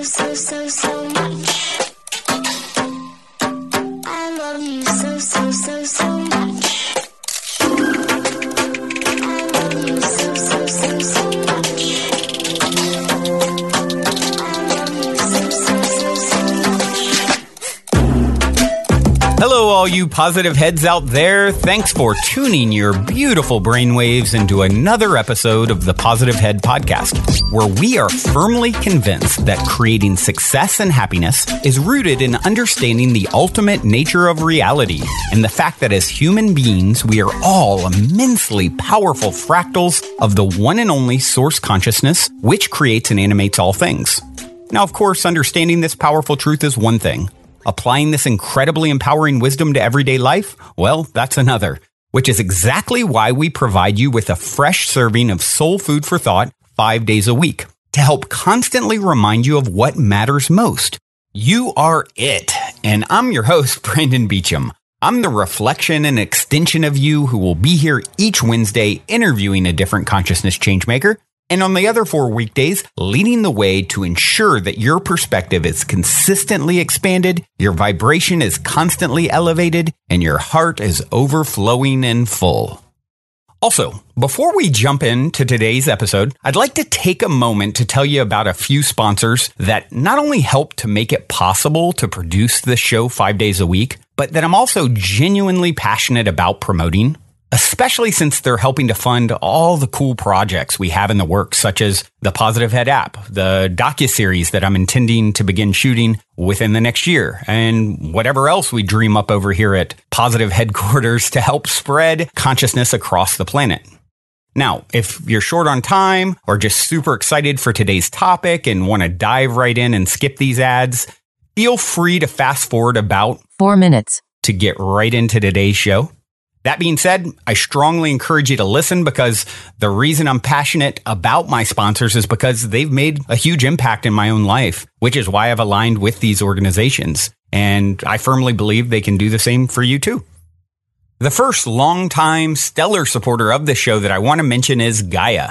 so much. I love you so much. I love you so much. Hello, all you positive heads out there. Thanks for tuning your beautiful brainwaves into another episode of the Positive Head Podcast, where we are firmly convinced that creating success and happiness is rooted in understanding the ultimate nature of reality and the fact that as human beings, we are all immensely powerful fractals of the one and only source consciousness, which creates and animates all things. Now, of course, understanding this powerful truth is one thing. Applying this incredibly empowering wisdom to everyday life? Well, that's another, which is exactly why we provide you with a fresh serving of soul food for thought 5 days a week to help constantly remind you of what matters most. You are it. And I'm your host, Brandon Beecham. I'm the reflection and extension of you who will be here each Wednesday interviewing a different consciousness changemaker. And on the other 4 weekdays, leading the way to ensure that your perspective is consistently expanded, your vibration is constantly elevated, and your heart is overflowing and full. Also, before we jump into today's episode, I'd like to take a moment to tell you about a few sponsors that not only help to make it possible to produce this show 5 days a week, but that I'm also genuinely passionate about promoting. Especially since they're helping to fund all the cool projects we have in the works, such as the Positive Head app, the docuseries that I'm intending to begin shooting within the next year, and whatever else we dream up over here at Positive Headquarters to help spread consciousness across the planet. Now, if you're short on time or just super excited for today's topic and want to dive right in and skip these ads, feel free to fast forward about 4 minutes to get right into today's show. That being said, I strongly encourage you to listen because the reason I'm passionate about my sponsors is because they've made a huge impact in my own life, which is why I've aligned with these organizations. And I firmly believe they can do the same for you too. The first longtime stellar supporter of the show that I want to mention is Gaia.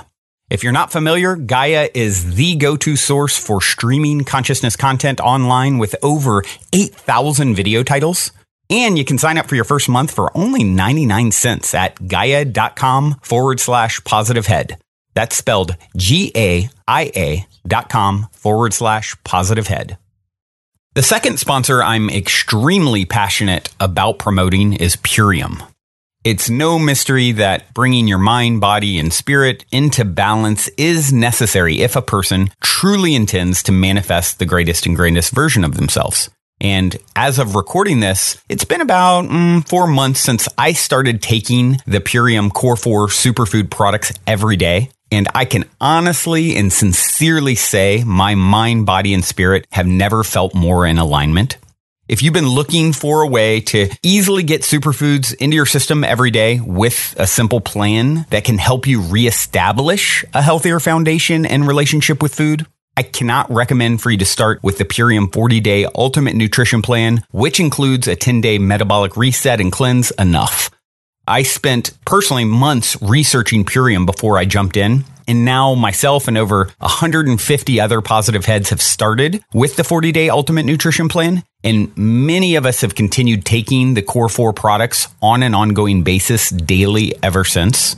If you're not familiar, Gaia is the go-to source for streaming consciousness content online with over 8,000 video titles. And you can sign up for your first month for only 99 cents at gaia.com/positivehead. That's spelled GAIA.com/positivehead. The second sponsor I'm extremely passionate about promoting is Purium. It's no mystery that bringing your mind, body, and spirit into balance is necessary if a person truly intends to manifest the greatest and greatest version of themselves. And as of recording this, it's been about 4 months since I started taking the Purium Core 4 superfood products every day. And I can honestly and sincerely say my mind, body, and spirit have never felt more in alignment. If you've been looking for a way to easily get superfoods into your system every day with a simple plan that can help you reestablish a healthier foundation and relationship with food, I cannot recommend for you to start with the Purium 40-Day Ultimate Nutrition Plan, which includes a 10-day metabolic reset and cleanse enough. I spent personally months researching Purium before I jumped in, and now myself and over 150 other positive heads have started with the 40-Day Ultimate Nutrition Plan, and many of us have continued taking the Core 4 products on an ongoing basis daily ever since.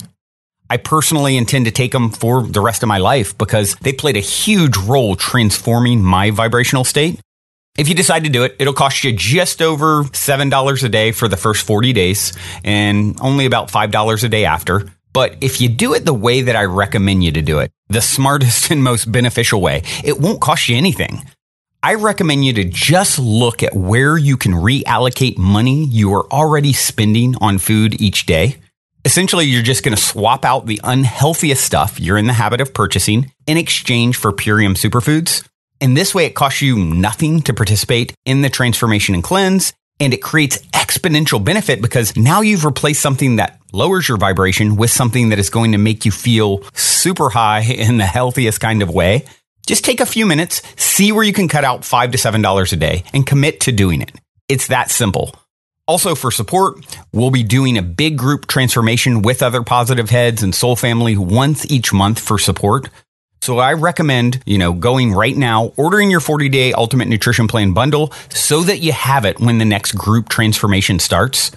I personally intend to take them for the rest of my life because they played a huge role transforming my vibrational state. If you decide to do it, it'll cost you just over $7 a day for the first 40 days and only about $5 a day after. But if you do it the way that I recommend you to do it, the smartest and most beneficial way, it won't cost you anything. I recommend you to just look at where you can reallocate money you are already spending on food each day. Essentially, you're just going to swap out the unhealthiest stuff you're in the habit of purchasing in exchange for Purium superfoods. And this way, it costs you nothing to participate in the transformation and cleanse. And it creates exponential benefit because now you've replaced something that lowers your vibration with something that is going to make you feel super high in the healthiest kind of way. Just take a few minutes, see where you can cut out $5 to $7 a day and commit to doing it. It's that simple. Also, for support, we'll be doing a big group transformation with other positive heads and soul family once each month for support. So I recommend, going right now, ordering your 40-day Ultimate Nutrition Plan bundle so that you have it when the next group transformation starts.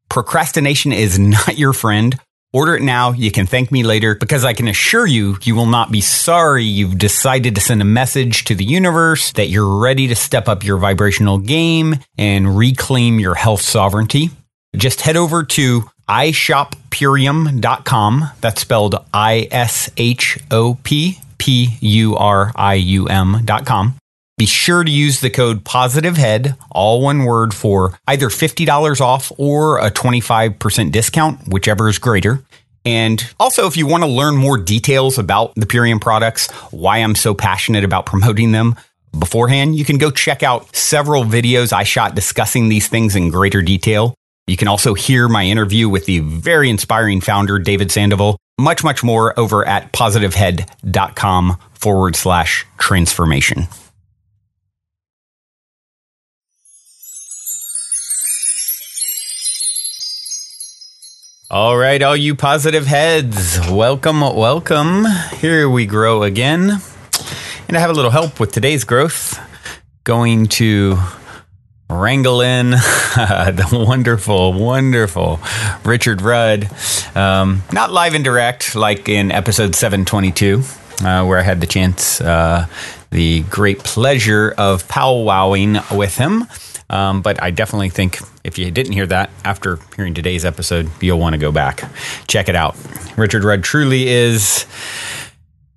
Procrastination is not your friend. Order it now. You can thank me later, because I can assure you, you will not be sorry you've decided to send a message to the universe that you're ready to step up your vibrational game and reclaim your health sovereignty. Just head over to ishoppurium.com. That's spelled ISHOPPURIUM.com. Be sure to use the code POSITIVEHEAD, all one word, for either $50 off or a 25% discount, whichever is greater. And also, if you want to learn more details about the Purium products, why I'm so passionate about promoting them beforehand, you can go check out several videos I shot discussing these things in greater detail. You can also hear my interview with the very inspiring founder, David Sandoval. Much, much more over at positivehead.com/transformation. All right, all you positive heads, welcome, welcome. Here we grow again. And I have a little help with today's growth. Going to wrangle in the wonderful, wonderful Richard Rudd. Not live and direct like in episode 722, where I had the chance, the great pleasure of powwowing with him. But I definitely think if you didn't hear that after hearing today's episode, you'll want to go back. Check it out. Richard Rudd truly is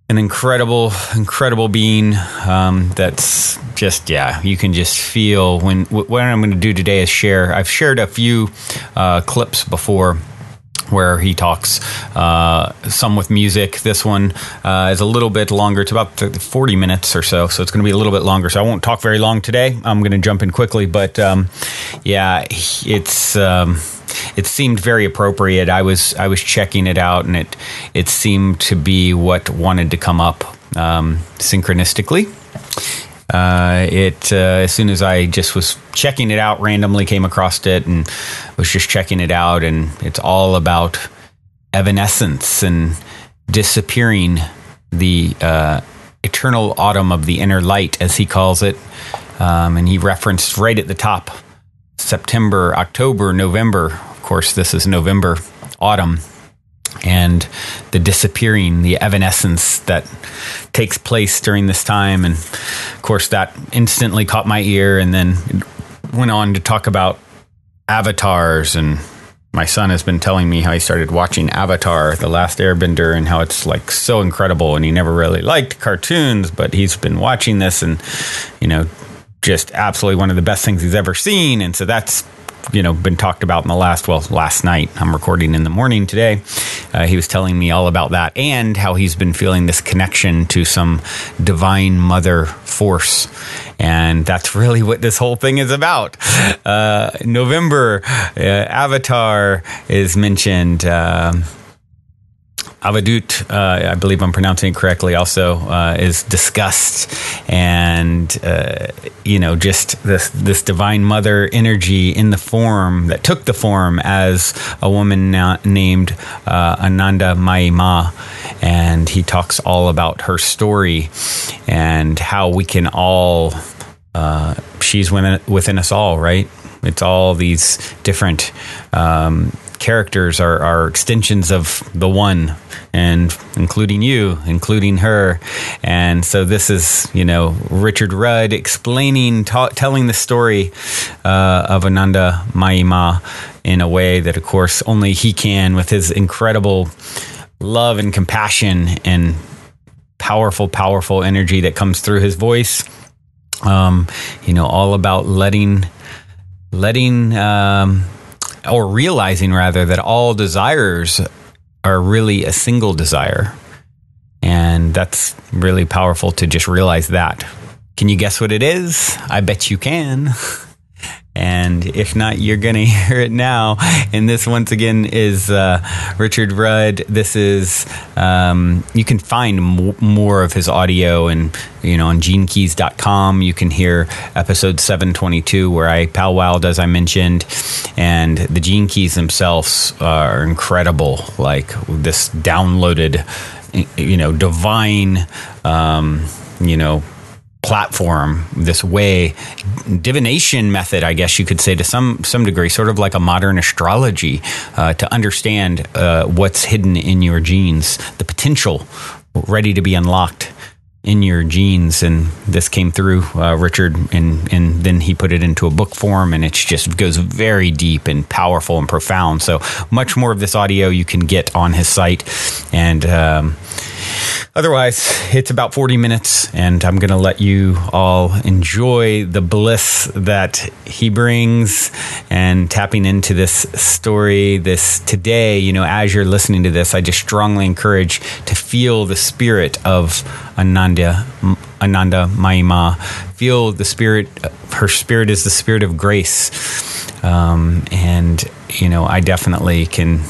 an incredible, incredible being. That's just, you can just feel what I'm going to do today is share. I've shared a few clips before where he talks, some with music. This one is a little bit longer. It's about 40 minutes or so it's going to be a little bit longer. So I won't talk very long today. I'm going to jump in quickly. But it seemed very appropriate. I was checking it out, and it seemed to be what wanted to come up synchronistically. As soon as I just was checking it out, randomly came across it and was just checking it out, and it's all about evanescence and disappearing, the eternal autumn of the inner light, as he calls it. And he referenced right at the top, September, October, November. Of course, this is November, autumn. And the disappearing, the evanescence that takes place during this time. And of course, that instantly caught my ear, and then went on to talk about avatars. And my son has been telling me how he started watching Avatar, The Last Airbender, and how it's like so incredible. And he never really liked cartoons, but he's been watching this, and, just absolutely one of the best things he's ever seen. And so that's been talked about in the last night. I'm recording in the morning today. He was telling me all about that, and how he's been feeling this connection to some divine mother force. And that's really what this whole thing is about. November, Avatar is mentioned. Avadut, I believe I'm pronouncing it correctly, also is discussed, and just this divine mother energy in the form that took the form as a woman named Ananda Mayi Ma, and he talks all about her story and how we can all, she's within us all, right? It's all these different characters are extensions of the one, and including you, including her. And so this is, Richard Rudd explaining, telling the story of Ananda Mayi Ma in a way that, of course, only he can, with his incredible love and compassion and powerful, powerful energy that comes through his voice. All about letting or realizing rather that all desires are really a single desire. And that's really powerful to just realize that. Can you guess what it is? I bet you can. And if not, you're going to hear it now. And this, once again, is Richard Rudd. This is, you can find more of his audio and, on genekeys.com. You can hear episode 722 where I powwowed, as I mentioned. And the Gene Keys themselves are incredible. Like this downloaded divine, platform, this way, divination method, I guess you could say to some degree, sort of like a modern astrology, to understand what's hidden in your genes, the potential ready to be unlocked in your genes. And this came through Richard, and then he put it into a book form, and it just goes very deep and powerful and profound. So much more of this audio you can get on his site. And otherwise, it's about 40 minutes, and I'm going to let you all enjoy the bliss that he brings and tapping into this story. This today, as you're listening to this, I just strongly encourage to feel the spirit of Ananda Mayi Ma. Feel the spirit. Her spirit is the spirit of grace, and I definitely can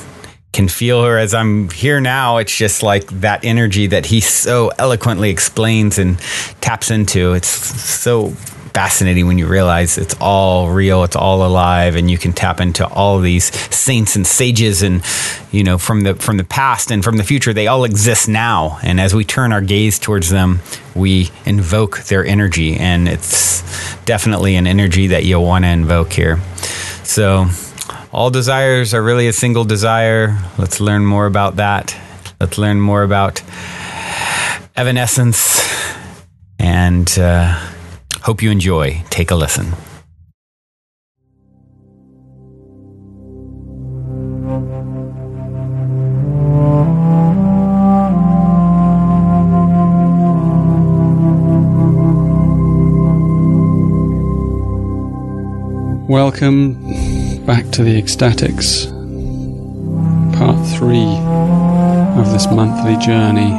feel her as I'm here now. It's just like that energy that he so eloquently explains and taps into. It's so fascinating when you realize it's all real, it's all alive, and you can tap into all of these saints and sages, and from the past and from the future. They all exist now, and as we turn our gaze towards them, we invoke their energy, and it's definitely an energy that you'll want to invoke here. So all desires are really a single desire. Let's learn more about that. Let's learn more about Evanescence, and hope you enjoy. Take a listen. Welcome back to the Ecstatics, part 3 of this monthly journey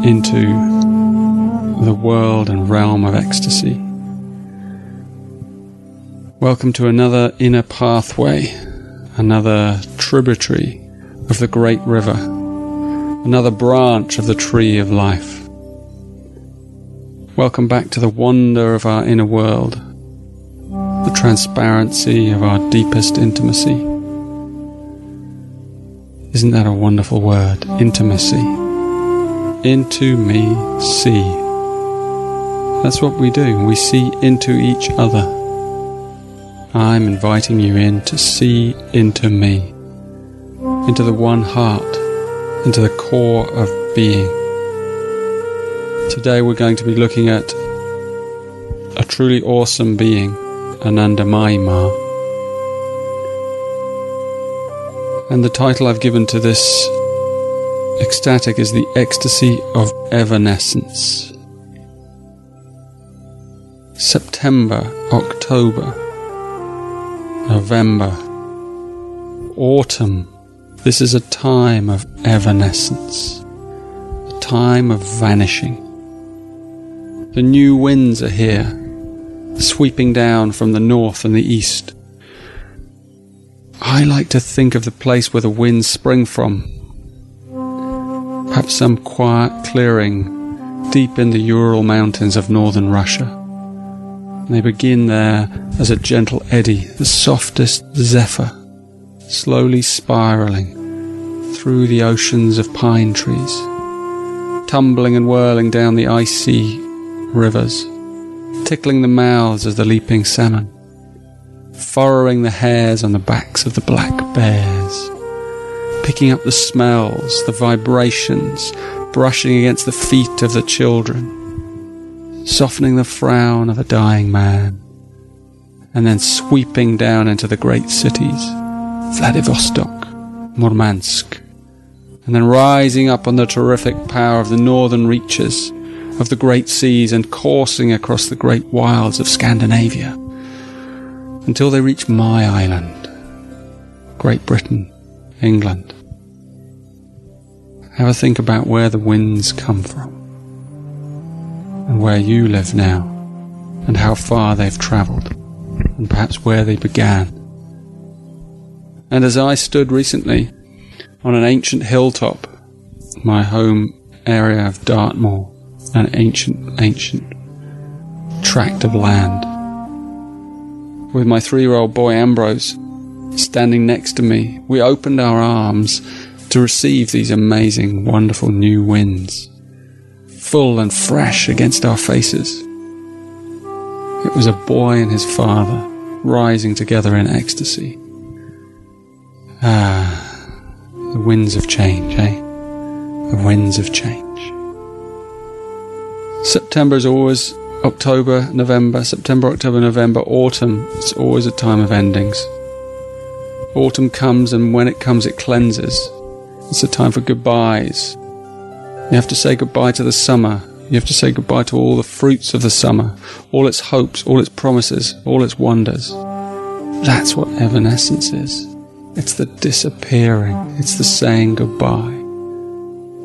into the world and realm of ecstasy. Welcome to another inner pathway, another tributary of the great river, another branch of the tree of life. Welcome back to the wonder of our inner world, the transparency of our deepest intimacy. Isn't that a wonderful word? Intimacy. Into me, see. That's what we do. We see into each other. I'm inviting you in to see into me, into the one heart, into the core of being. Today we're going to be looking at a truly awesome being, Ananda Mayi Ma. And the title I've given to this ecstatic is the Ecstasy of Evanescence. September, October, November, autumn. This is a time of evanescence, a time of vanishing. The new winds are here, sweeping down from the north and the east. I like to think of the place where the winds spring from. Perhaps some quiet clearing deep in the Ural Mountains of northern Russia. And they begin there as a gentle eddy, the softest zephyr, slowly spiraling through the oceans of pine trees, tumbling and whirling down the icy rivers, tickling the mouths of the leaping salmon, furrowing the hairs on the backs of the black bears, picking up the smells, the vibrations, brushing against the feet of the children, softening the frown of a dying man, and then sweeping down into the great cities, Vladivostok, Murmansk, and then rising up on the terrific power of the northern reaches of the great seas and coursing across the great wilds of Scandinavia until they reach my island, Great Britain, England. Have a think about where the winds come from and where you live now and how far they've travelled and perhaps where they began. And as I stood recently on an ancient hilltop, my home area of Dartmoor, an ancient tract of land, with my 3-year-old boy Ambrose standing next to me, we opened our arms to receive these amazing, wonderful new winds, full and fresh against our faces. It was a boy and his father rising together in ecstasy. The winds of change, The winds of change. September is always October, November, September, October, November, autumn. It's always a time of endings. Autumn comes, and when it comes, it cleanses. It's a time for goodbyes. You have to say goodbye to the summer. You have to say goodbye to all the fruits of the summer, all its hopes, all its promises, all its wonders. That's what evanescence is. It's the disappearing. It's the saying goodbye.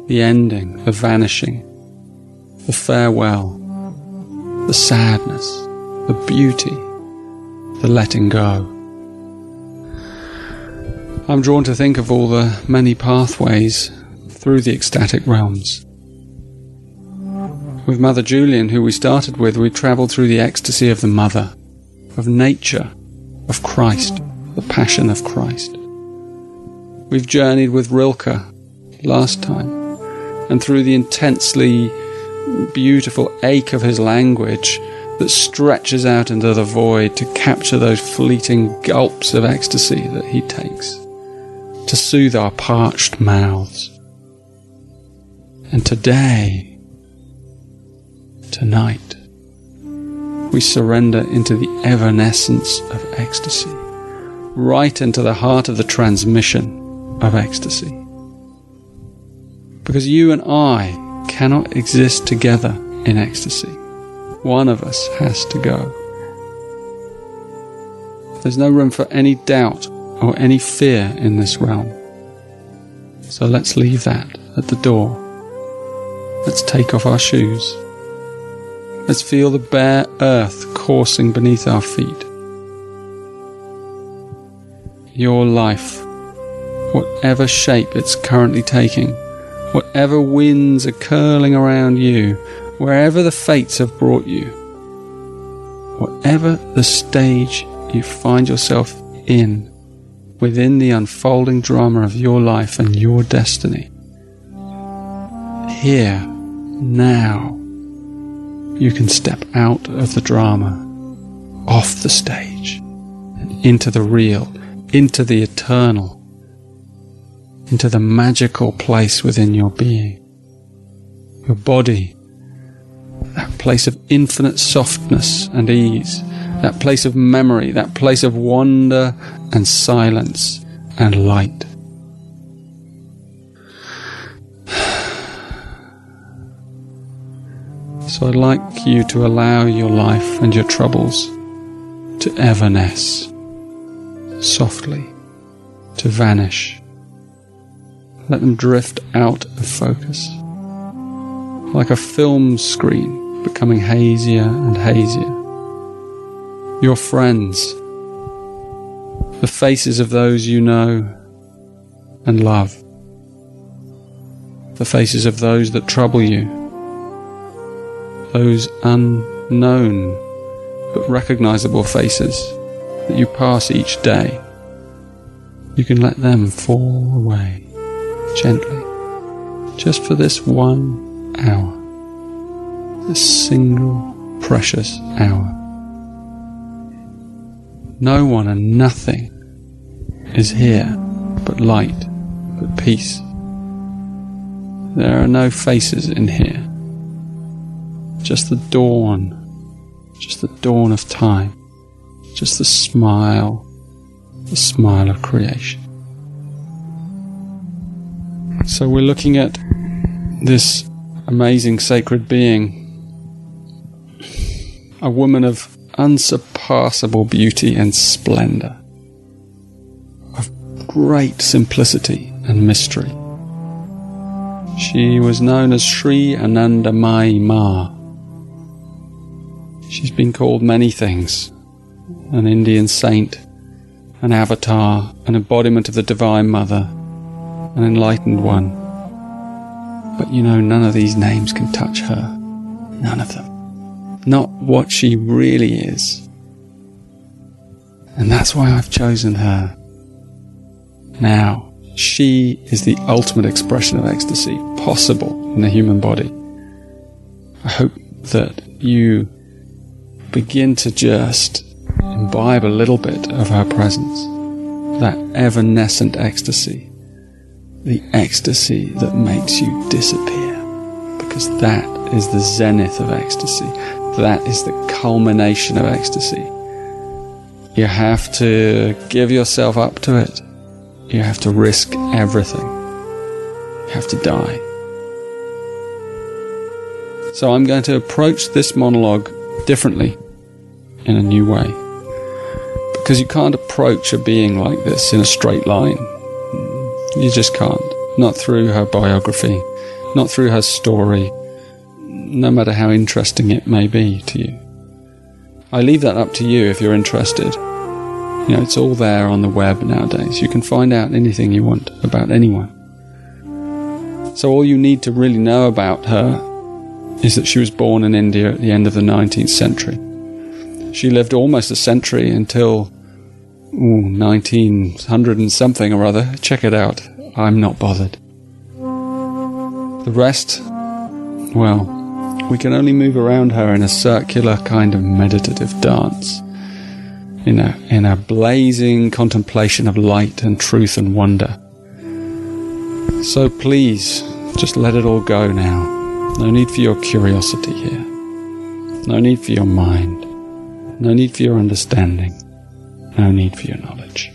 The ending, the vanishing, the farewell, the sadness, the beauty, the letting go. I'm drawn to think of all the many pathways through the ecstatic realms. With Mother Julian, who we started with, we travelled through the ecstasy of the Mother, of nature, of Christ, the Passion of Christ. We've journeyed with Rilke last time, and through the intensely beautiful ache of his language that stretches out into the void to capture those fleeting gulps of ecstasy that he takes, to soothe our parched mouths. And today, tonight, we surrender into the evanescence of ecstasy, right into the heart of the transmission of ecstasy. Because you and I cannot exist together in ecstasy. One of us has to go. There's no room for any doubt or any fear in this realm. So let's leave that at the door. Let's take off our shoes. Let's feel the bare earth coursing beneath our feet. Your life, whatever shape it's currently taking, whatever winds are curling around you, wherever the fates have brought you, whatever the stage you find yourself in, within the unfolding drama of your life and your destiny, here, now, you can step out of the drama, off the stage, and into the real, into the eternal, into the magical place within your being, your body, that place of infinite softness and ease, that place of memory, that place of wonder and silence and light. So I'd like you to allow your life and your troubles to evanesce, softly, to vanish. Let them drift out of focus, like a film screen becoming hazier and hazier. Your friends, the faces of those you know and love, the faces of those that trouble you, those unknown but recognizable faces that you pass each day, you can let them fall away gently, just for this 1 hour, this single precious hour. No one and nothing is here but light, but peace. There are no faces in here, just the dawn of time, just the smile of creation. So we're looking at this amazing sacred being, a woman of unsurpassable beauty and splendor, of great simplicity and mystery. She was known as Sri Ananda Mayi Ma. She's been called many things: an Indian saint, an avatar, an embodiment of the Divine Mother, an enlightened one. But you know, none of these names can touch her. None of them. Not what she really is. And that's why I've chosen her. Now, She is the ultimate expression of ecstasy possible in the human body. I hope that you begin to just imbibe a little bit of her presence, that evanescent ecstasy, the ecstasy that makes you disappear, because that is the zenith of ecstasy. That is the culmination of ecstasy. You have to give yourself up to it. You have to risk everything. You have to die. So I'm going to approach this monologue differently, in a new way. Because you can't approach a being like this in a straight line. You just can't. Not through her biography, not through her story, no matter how interesting it may be to you. I leave that up to you if you're interested. You know, it's all there on the web nowadays. You can find out anything you want about anyone. So all you need to really know about her is that she was born in India at the end of the 19th century. She lived almost a century until 1900 and something or other. Check it out. I'm not bothered. The rest, well, we can only move around her in a circular kind of meditative dance, in a blazing contemplation of light and truth and wonder. So please, just let it all go now. No need for your curiosity here. No need for your mind. No need for your understanding. No need for your knowledge.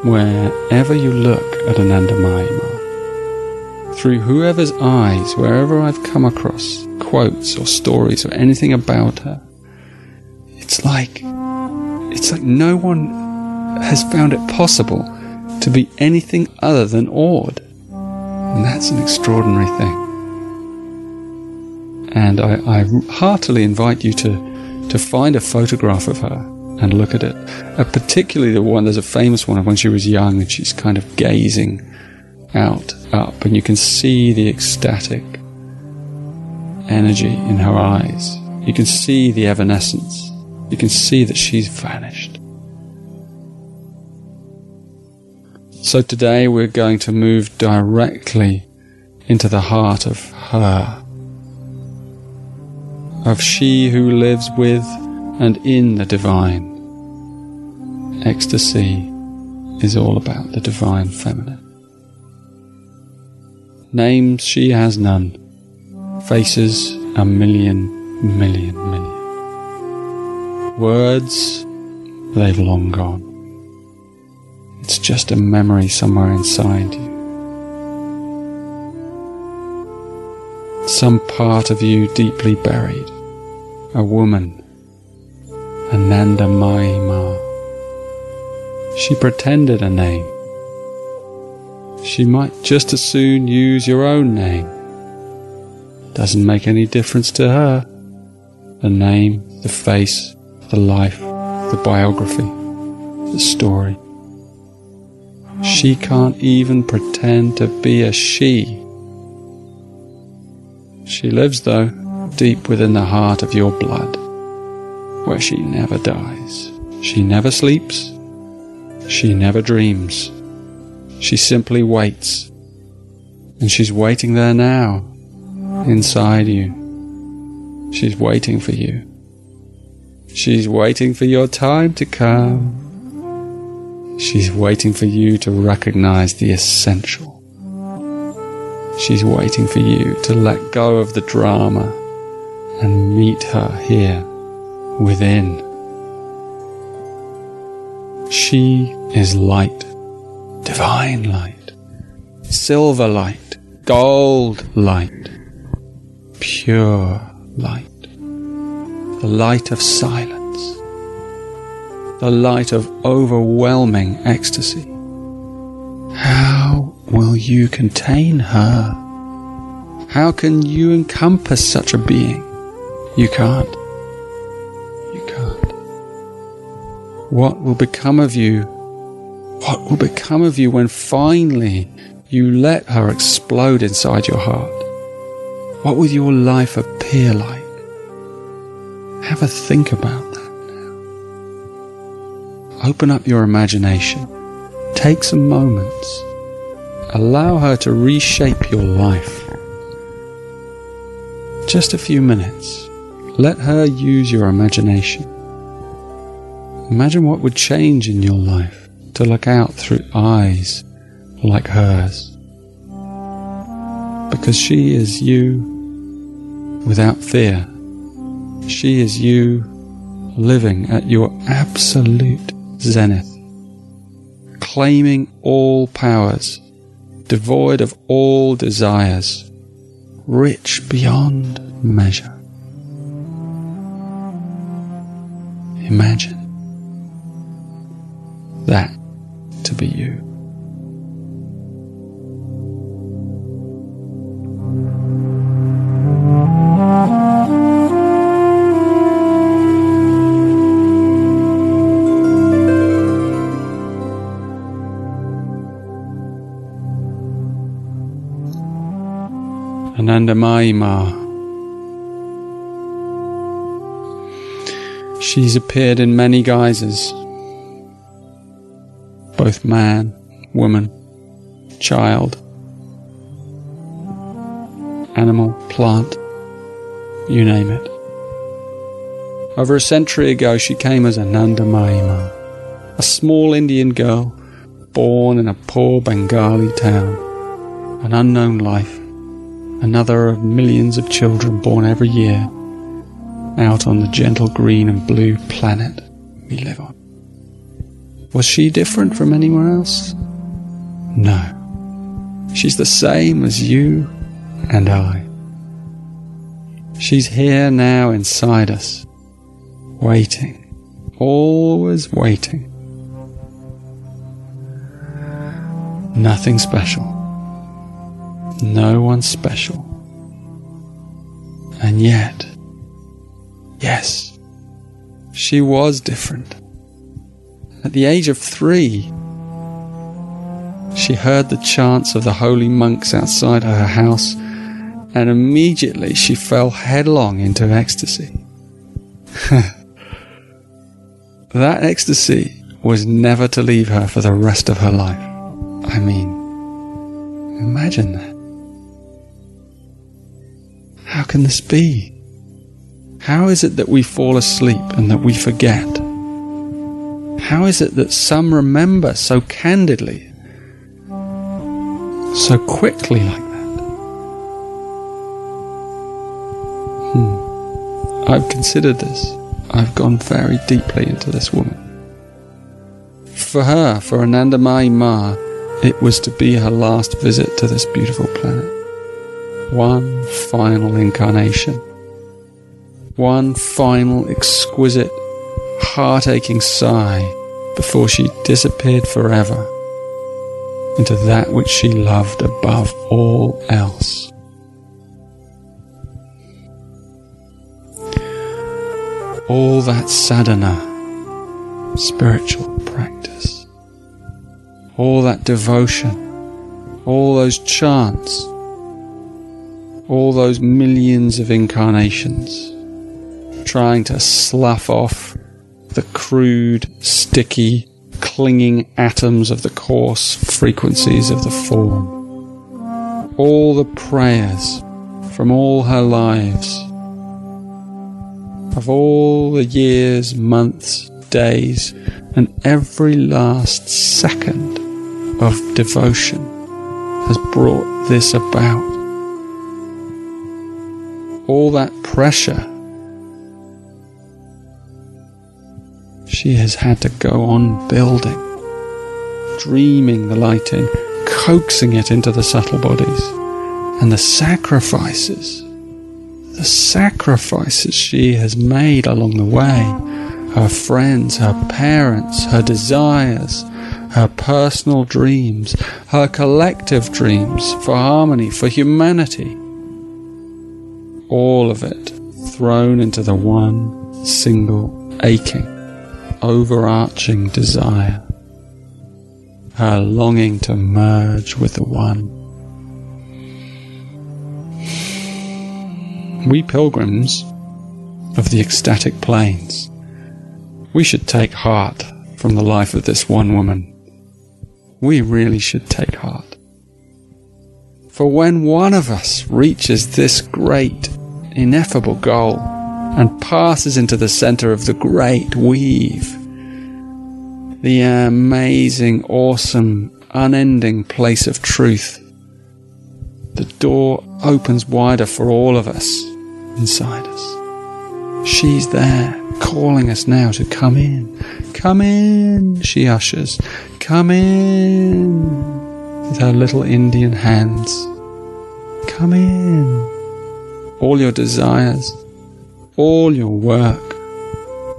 Wherever you look at Ananda Mayi Ma, through whoever's eyes, wherever I've come across quotes or stories or anything about her, it's like no one has found it possible to be anything other than awed. And that's an extraordinary thing. And I heartily invite you to find a photograph of her and look at it. Particularly the one, there's a famous one of when she was young and she's kind of gazing out, up, and you can see the ecstatic energy in her eyes. You can see the evanescence. You can see that she's vanished. So today we're going to move directly into the heart of her, of she who lives with and in the divine. Ecstasy is all about the divine feminine. Names she has none, faces a million. Words, they've long gone. It's just a memory somewhere inside you. Some part of you deeply buried. A woman, Ananda Mayi Ma. She pretended a name. She might just as soon use your own name. Doesn't make any difference to her. The name, the face, the life, the biography, the story. She can't even pretend to be a she. She lives, though, deep within the heart of your blood, where she never dies. She never sleeps. She never dreams. She simply waits. And she's waiting there now, inside you. She's waiting for you. She's waiting for your time to come. She's waiting for you to recognize the essential. She's waiting for you to let go of the drama and meet her here within. She is light, divine light, silver light, gold light, pure light, the light of silence, the light of overwhelming ecstasy. How will you contain her? How can you encompass such a being? You can't. You can't. What will become of you? What will become of you when finally you let her explode inside your heart? What will your life appear like? Have a think about that now. Open up your imagination. take some moments. Allow her to reshape your life. Just a few minutes. Let her use your imagination. Imagine what would change in your life to look out through eyes like hers. Because she is you without fear. She is you living at your absolute zenith, claiming all powers, devoid of all desires, rich beyond measure. Imagine that to be you. Ananda Mayi Ma. She's appeared in many guises, both man, woman, child, animal, plant, you name it. Over a century ago she came as Ananda Mayi Ma, a small Indian girl born in a poor Bengali town, an unknown life, another of millions of children born every year out on the gentle green and blue planet we live on. Was she different from anyone else? No. She's the same as you and I. She's here now inside us, waiting, always waiting. Nothing special. No one special. And yet, yes, she was different. At the age of 3, she heard the chants of the holy monks outside her house, and immediately she fell headlong into ecstasy. That ecstasy was never to leave her for the rest of her life. I mean, imagine that. How can this be? How is it that we fall asleep and that we forget? How is it that some remember so candidly, so quickly like that? I've considered this. I've gone very deeply into this woman. For her, for Ananda Mayi Ma, it was to be her last visit to this beautiful planet. One final incarnation. One final exquisite, heart-aching sigh before she disappeared forever into that which she loved above all else. All that sadhana, spiritual practice, all that devotion, all those chants, all those millions of incarnations, trying to slough off the crude, sticky, clinging atoms of the coarse frequencies of the form. All the prayers from all her lives, of all the years, months, days, and every last second of devotion has brought this about. All that pressure she has had to go on building, dreaming the light in, coaxing it into the subtle bodies, and the sacrifices she has made along the way, her friends, her parents, her desires, her personal dreams, her collective dreams for harmony, for humanity, all of it thrown into the one single aching, overarching desire, her longing to merge with the One. We pilgrims of the ecstatic plains, we should take heart from the life of this one woman. we really should take heart. For when one of us reaches this great, ineffable goal and passes into the center of the great weave, the amazing, awesome, unending place of truth, the door opens wider for all of us inside us. She's there, calling us now to come in. Come in, she ushers. Come in, with her little Indian hands. Come in. All your desires, all your work,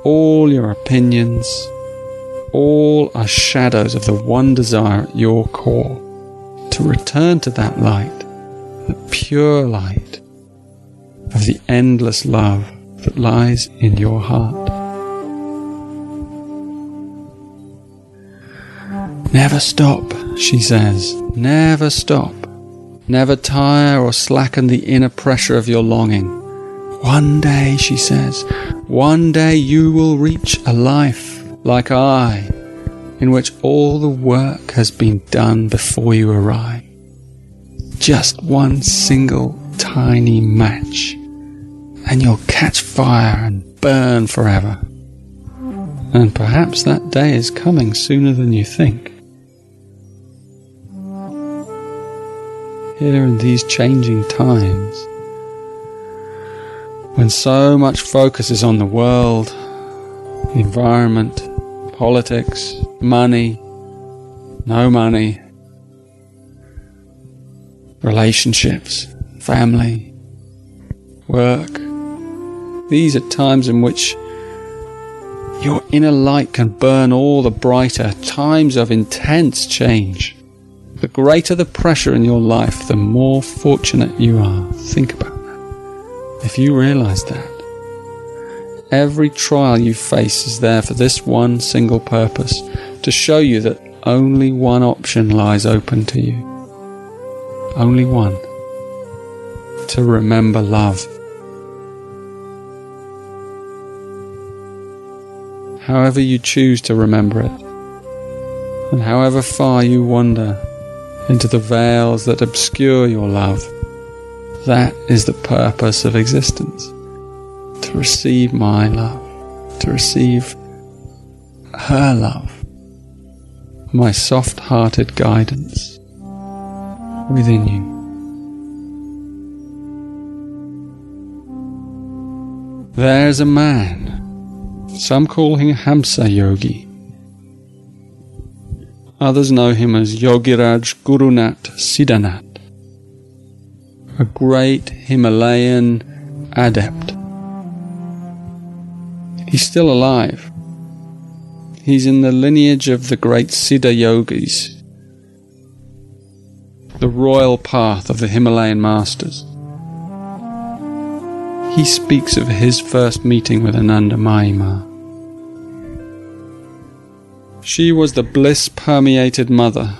all your opinions, all are shadows of the one desire at your core, to return to that light, the pure light of the endless love that lies in your heart. Never stop, she says, never stop. Never tire or slacken the inner pressure of your longing. One day, she says, one day you will reach a life like I, in which all the work has been done before you arrive. Just one single tiny match, and you'll catch fire and burn forever. And perhaps that day is coming sooner than you think. Here in these changing times, when so much focus is on the world, the environment, politics, money, no money, relationships, family, work. These are times in which your inner light can burn all the brighter, times of intense change. The greater the pressure in your life, the more fortunate you are. Think about that. If you realize that, every trial you face is there for this one single purpose, to show you that only one option lies open to you. Only one. To remember love. However you choose to remember it, and however far you wander into the veils that obscure your love, that is the purpose of existence. To receive my love, to receive her love, my soft-hearted guidance within you. There's a man, some call him Hamsa Yogi. Others know him as Yogiraj Gurunath Siddhanath, a great Himalayan adept. He's still alive. He's in the lineage of the great Siddha Yogis, the royal path of the Himalayan masters. He speaks of his first meeting with Ananda Mayi Ma. She was the bliss-permeated mother.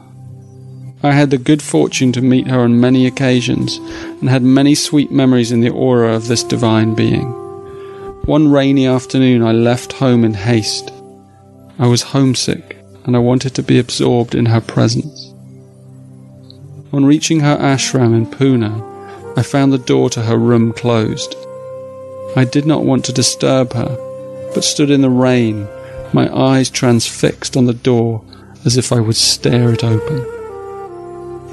I had the good fortune to meet her on many occasions, and had many sweet memories in the aura of this divine being. One rainy afternoon I left home in haste. I was homesick, and I wanted to be absorbed in her presence. On reaching her ashram in Pune, I found the door to her room closed. I did not want to disturb her, but stood in the rain, my eyes transfixed on the door as if I would stare it open.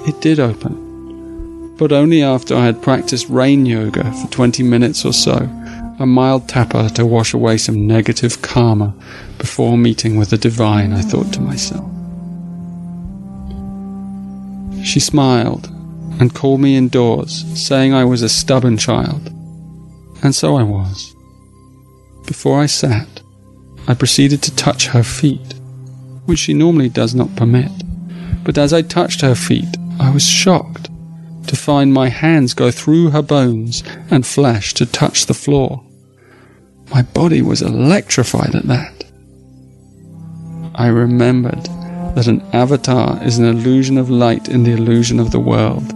It did open, but only after I had practiced rain yoga for 20 minutes or so, a mild tapper to wash away some negative karma before meeting with the divine, I thought to myself. She smiled and called me indoors, saying I was a stubborn child. And so I was. Before I sat, I proceeded to touch her feet, which she normally does not permit. But as I touched her feet, I was shocked to find my hands go through her bones and flesh to touch the floor. My body was electrified at that. I remembered that an avatar is an illusion of light in the illusion of the world.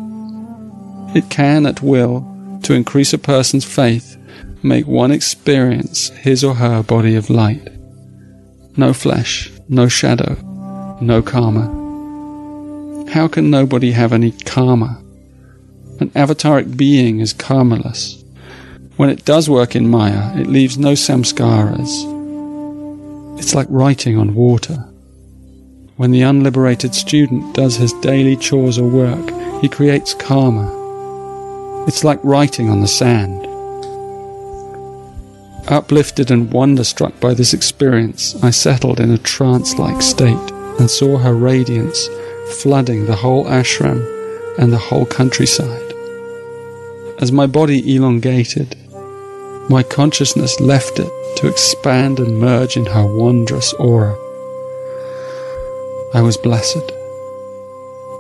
It can, at will, to increase a person's faith, make one experience his or her body of light. No flesh, no shadow, no karma. How can nobody have any karma? An avataric being is karmaless. When it does work in Maya, it leaves no samskaras. It's like writing on water. When the unliberated student does his daily chores or work, he creates karma. It's like writing on the sand. Uplifted and wonderstruck by this experience, I settled in a trance-like state and saw her radiance flooding the whole ashram and the whole countryside. As my body elongated, my consciousness left it to expand and merge in her wondrous aura. I was blessed.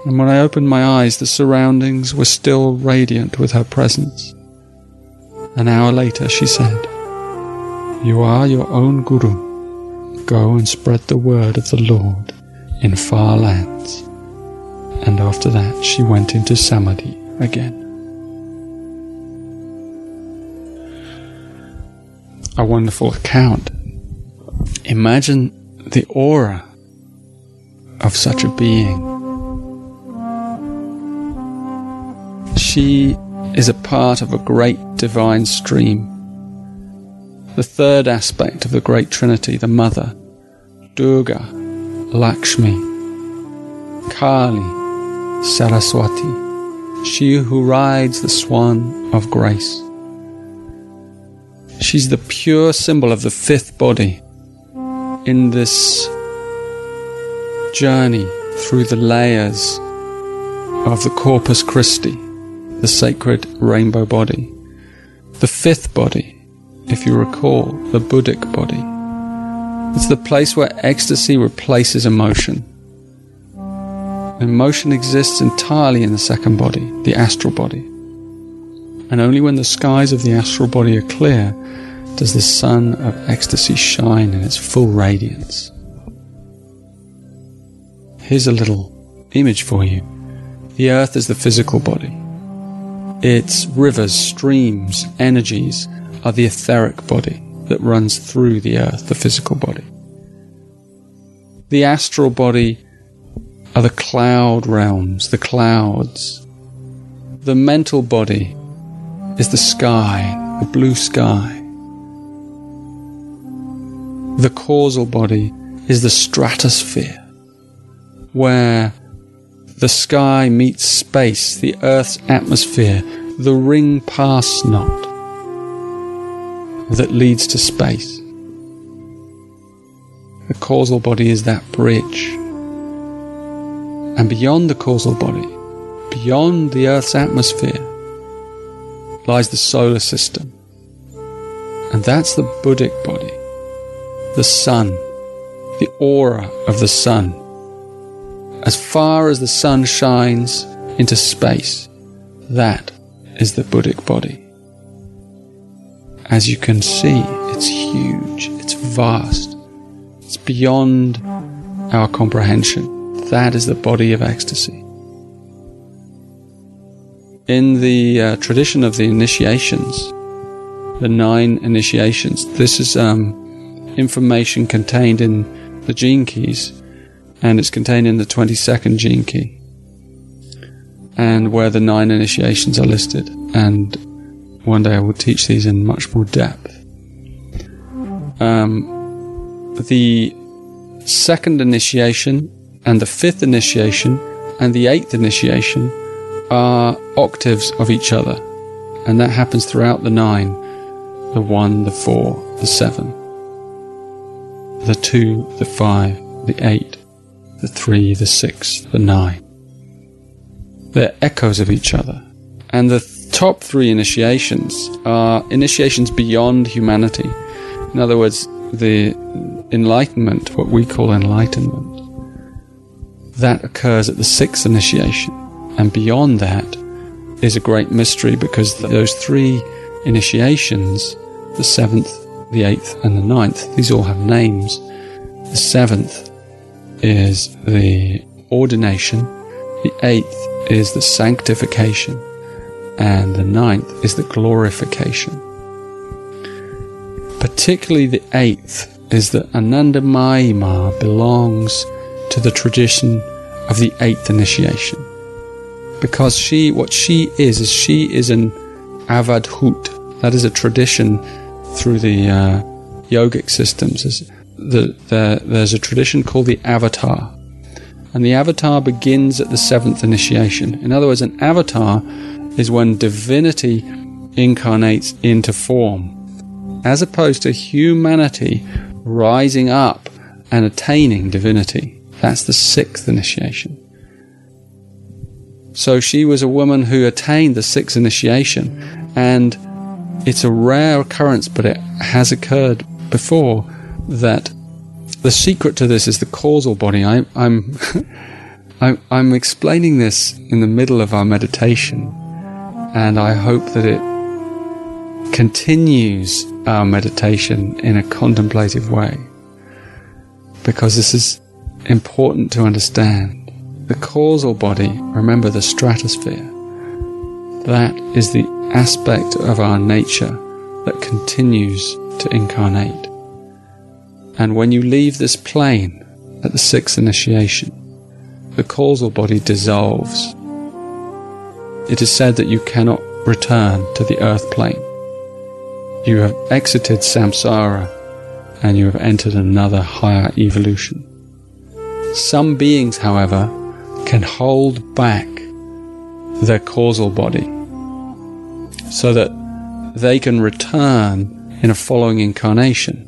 And when I opened my eyes, the surroundings were still radiant with her presence. An hour later, she said, "You are your own Guru. Go and spread the word of the Lord in far lands." And after that, she went into Samadhi again. A wonderful account. Imagine the aura of such a being. She is a part of a great divine stream. The third aspect of the Great Trinity, the Mother, Durga, Lakshmi, Kali, Saraswati, she who rides the swan of grace. She's the pure symbol of the fifth body in this journey through the layers of the Corpus Christi, the sacred rainbow body. The fifth body, if you recall, the Buddhic body. It's the place where ecstasy replaces emotion. Emotion exists entirely in the second body, the astral body. And only when the skies of the astral body are clear does the sun of ecstasy shine in its full radiance. Here's a little image for you. The earth is the physical body. Its rivers, streams, energies are the etheric body that runs through the earth, the physical body. The astral body are the cloud realms, the clouds. The mental body is the sky, the blue sky. The causal body is the stratosphere, where the sky meets space, the earth's atmosphere, the ring pass not that leads to space. The causal body is that bridge. And beyond the causal body, beyond the earth's atmosphere, lies the solar system. And that's the Buddhic body, the sun, the aura of the sun. As far as the sun shines into space, that is the Buddhic body. As you can see, it's huge, it's vast, it's beyond our comprehension. That is the body of ecstasy. In the tradition of the initiations, the 9 initiations, this is information contained in the gene keys, and it's contained in the 22nd gene key, and where the 9 initiations are listed. And one day I will teach these in much more depth. The 2nd initiation and the 5th initiation and the 8th initiation are octaves of each other, and that happens throughout the 9, the 1, the 4, the 7, the 2, the 5, the 8, the 3, the 6, the 9. They're echoes of each other. And the top 3 initiations are initiations beyond humanity. In other words, the enlightenment, what we call enlightenment, that occurs at the 6th initiation. And beyond that is a great mystery, because those 3 initiations, the 7th, the 8th and the 9th, these all have names. The 7th is the ordination, the 8th is the sanctification, and the 9th is the glorification. Particularly the 8th is that Ananda Mayi Ma belongs to the tradition of the 8th initiation. Because what she is an avadhut. That is a tradition through the yogic systems. There's a tradition called the avatar. And the avatar begins at the 7th initiation. In other words, an avatar is when divinity incarnates into form, as opposed to humanity rising up and attaining divinity. That's the 6th initiation. So she was a woman who attained the 6th initiation, and it's a rare occurrence, but it has occurred before, that the secret to this is the causal body. I'm explaining this in the middle of our meditation, and I hope that it continues our meditation in a contemplative way, because this is important to understand. The causal body, remember the stratosphere, that is the aspect of our nature that continues to incarnate. And when you leave this plane at the 6th initiation, the causal body dissolves. It is said that you cannot return to the earth plane. You have exited samsara and you have entered another higher evolution. Some beings, however, can hold back their causal body so that they can return in a following incarnation.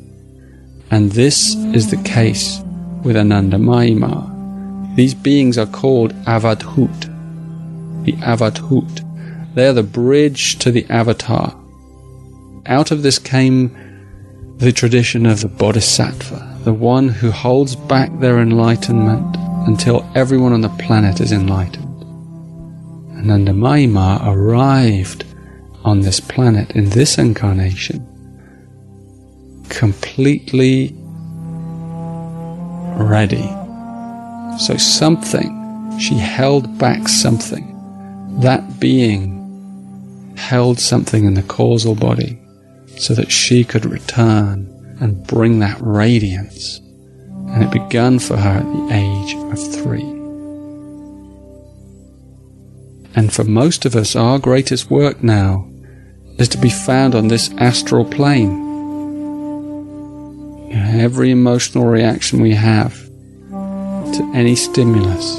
And this is the case with Ananda Mayi Ma. These beings are called avadhut. The avadhut. They are the bridge to the avatar. Out of this came the tradition of the bodhisattva, the one who holds back their enlightenment until everyone on the planet is enlightened. Ananda Mayi Ma arrived on this planet in this incarnation completely ready. So she held back something. That being held something in the causal body so that she could return and bring that radiance. And it began for her at the age of 3. And for most of us, our greatest work now is to be found on this astral plane. Every emotional reaction we have to any stimulus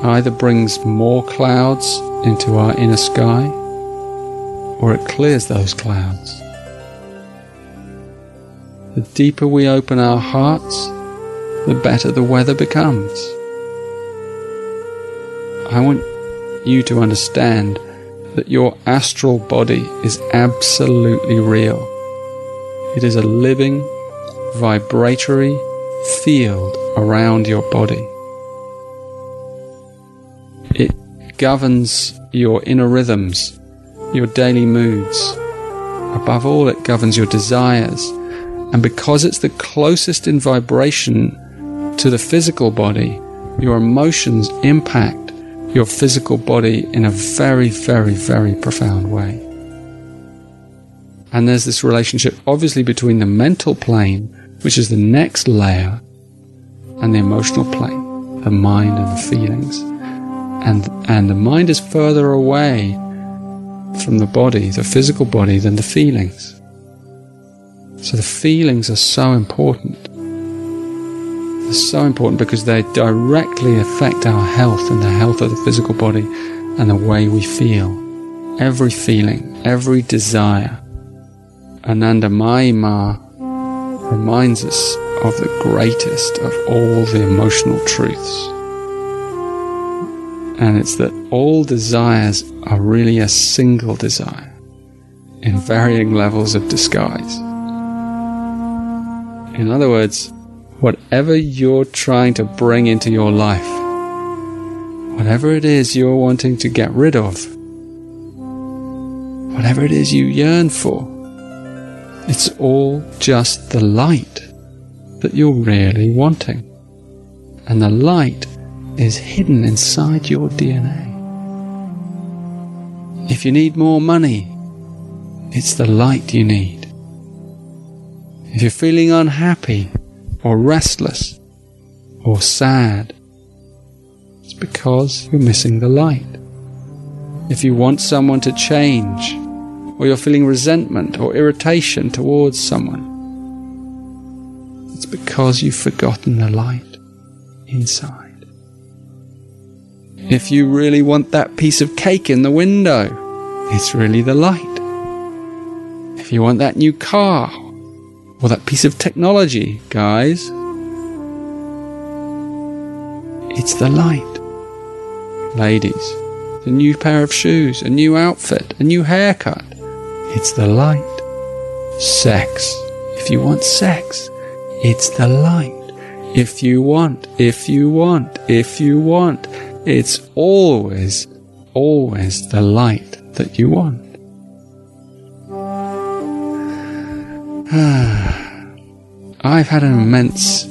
either brings more clouds into our inner sky, or it clears those clouds. The deeper we open our hearts, the better the weather becomes. I want you to understand that your astral body is absolutely real. It is a living, vibratory field around your body. It governs your inner rhythms, your daily moods. Above all, it governs your desires. And because it's the closest in vibration to the physical body, your emotions impact your physical body in a very, very, very profound way. And there's this relationship, obviously, between the mental plane, which is the next layer, and the emotional plane, the mind and the feelings. And the mind is further away from the body, the physical body, than the feelings. So the feelings are so important. They're so important because they directly affect our health and the health of the physical body and the way we feel. Every feeling, every desire. Ananda Mayi Ma reminds us of the greatest of all the emotional truths. And it's that all desires are really a single desire in varying levels of disguise. In other words, whatever you're trying to bring into your life, whatever it is you're wanting to get rid of, whatever it is you yearn for, it's all just the light that you're really wanting. And the light is hidden inside your DNA. If you need more money, it's the light you need. If you're feeling unhappy or restless or sad It's because you're missing the light. If you want someone to change, or you're feeling resentment or irritation towards someone, it's because you've forgotten the light inside. If you really want that piece of cake in the window, it's really the light. If you want that new car, or that piece of technology, guys, it's the light. Ladies, the new pair of shoes, a new outfit, a new haircut, it's the light. Sex, if you want sex, it's the light. If you want, it's always the light that you want. I've had an immense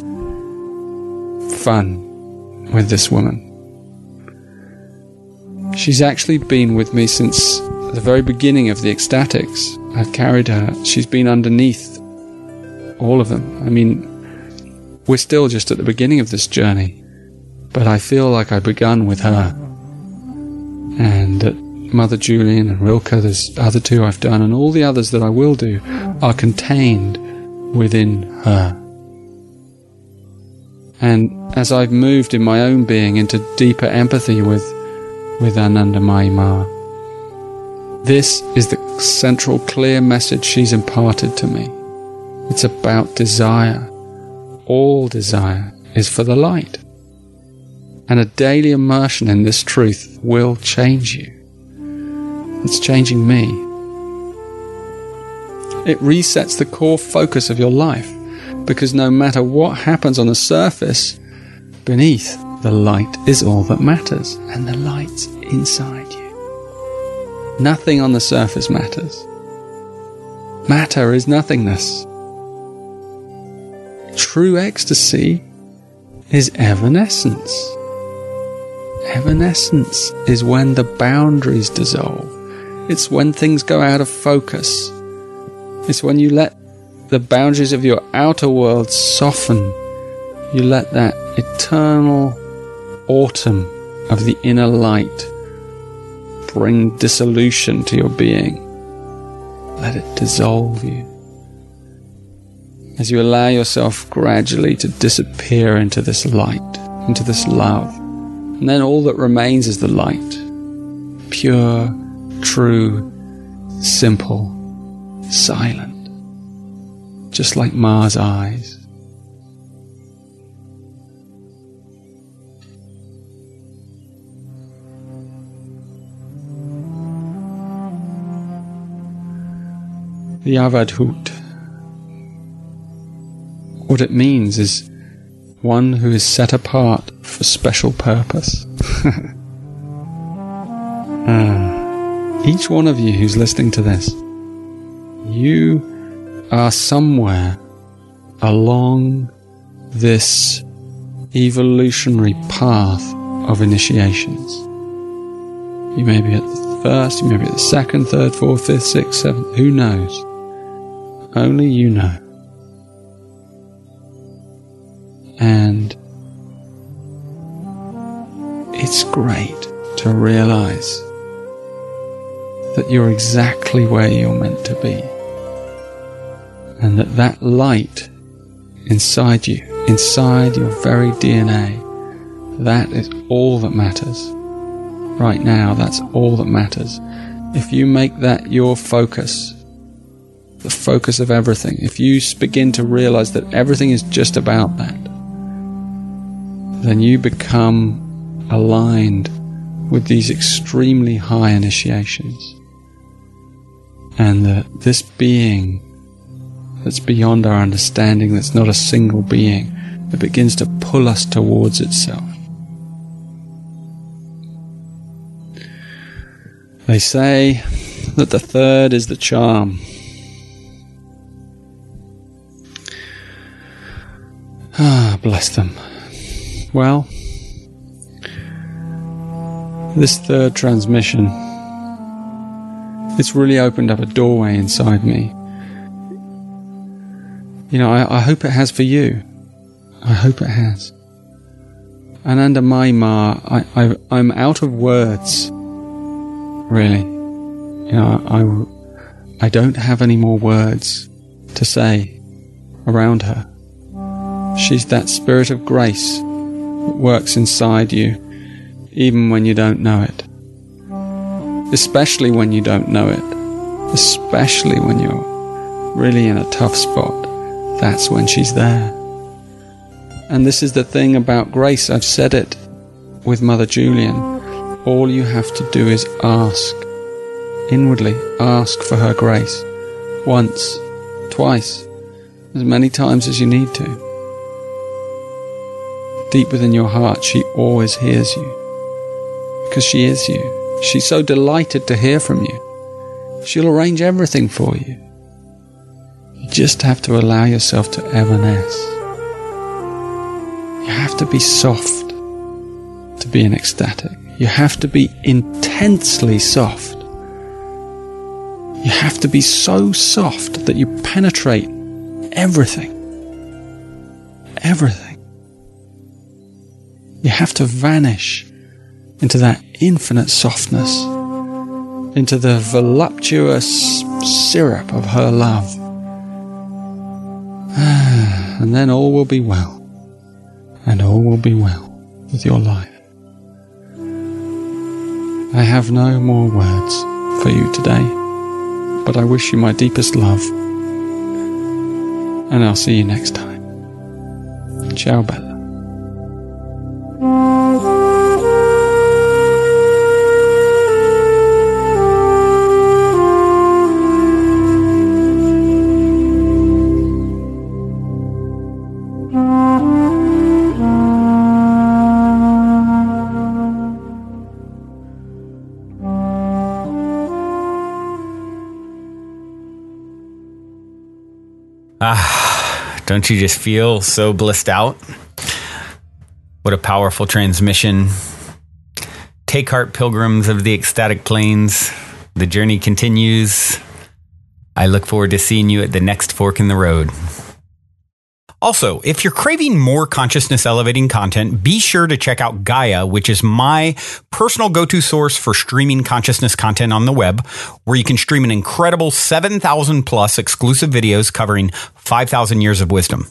fun with this woman. She's actually been with me since the very beginning of the ecstatics. I've carried her. She's been underneath all of them. I mean, we're still just at the beginning of this journey, but I feel like I've begun with her. And at Mother Julian and Rilke, there's other two I've done, and all the others that I will do are contained within her. And as I've moved in my own being into deeper empathy with Ananda Mayi Ma, this is the central clear message she's imparted to me. It's about desire. All desire is for the light. And a daily immersion in this truth will change you. It's changing me. It resets the core focus of your life, because no matter what happens on the surface, beneath, the light is all that matters, and the light's inside you. Nothing on the surface matters. Matter is nothingness. True ecstasy is evanescence. Evanescence is when the boundaries dissolve. It's when things go out of focus. It's when you let the boundaries of your outer world soften. You let that eternal autumn of the inner light bring dissolution to your being. Let it dissolve you. As you allow yourself gradually to disappear into this light, into this love. And then all that remains is the light. Pure, true, simple, silent. Just like Ma's eyes. The Avadhut. What it means is one who is set apart for special purpose. Each one of you who's listening to this, you are somewhere along this evolutionary path of initiations. You may be at the first, you may be at the second, third, fourth, fifth, sixth, seventh, who knows? Only you know. And it's great to realize that you're exactly where you're meant to be. And that light inside you, inside your very DNA, that is all that matters. Right now, that's all that matters. If you make that your focus, the focus of everything, if you begin to realize that everything is just about that, then you become aligned with these extremely high initiations. And that this being that's beyond our understanding, that's not a single being, that begins to pull us towards itself. They say that the third is the charm. Bless them. Well, this third transmission, it's really opened up a doorway inside me. You know, I hope it has for you. I hope it has. Ananda Mayi Ma, I'm out of words, really. I don't have any more words to say around her. She's that spirit of grace that works inside you, even when you don't know it. Especially when you don't know it. Especially when you're really in a tough spot. That's when she's there. And this is the thing about grace. I've said it with Mother Julian. All you have to do is ask. Inwardly ask for her grace. Once, twice, as many times as you need to. Deep within your heart, she always hears you. Because she is you. She's so delighted to hear from you. She'll arrange everything for you. You just have to allow yourself to evanesce. You have to be soft to be an ecstatic. You have to be intensely soft. You have to be so soft that you penetrate everything. Everything. You have to vanish into that infinite softness, into the voluptuous syrup of her love. And then all will be well. And all will be well with your life. I have no more words for you today, but I wish you my deepest love. And I'll see you next time. Ciao, Bella. Don't you just feel so blissed out? What a powerful transmission. Take heart, pilgrims of the ecstatic plains. The journey continues. I look forward to seeing you at the next fork in the road. Also, if you're craving more consciousness elevating content, be sure to check out Gaia, which is my personal go-to source for streaming consciousness content on the web, where you can stream an incredible 7,000 plus exclusive videos covering 5,000 years of wisdom.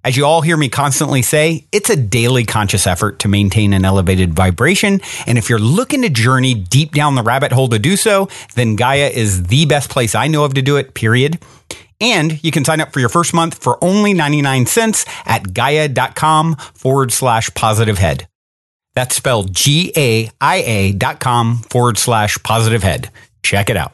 As you all hear me constantly say, it's a daily conscious effort to maintain an elevated vibration. And if you're looking to journey deep down the rabbit hole to do so, then Gaia is the best place I know of to do it, period. And you can sign up for your first month for only 99 cents at gaia.com/positivehead. That's spelled GAIA.com/positivehead. Check it out.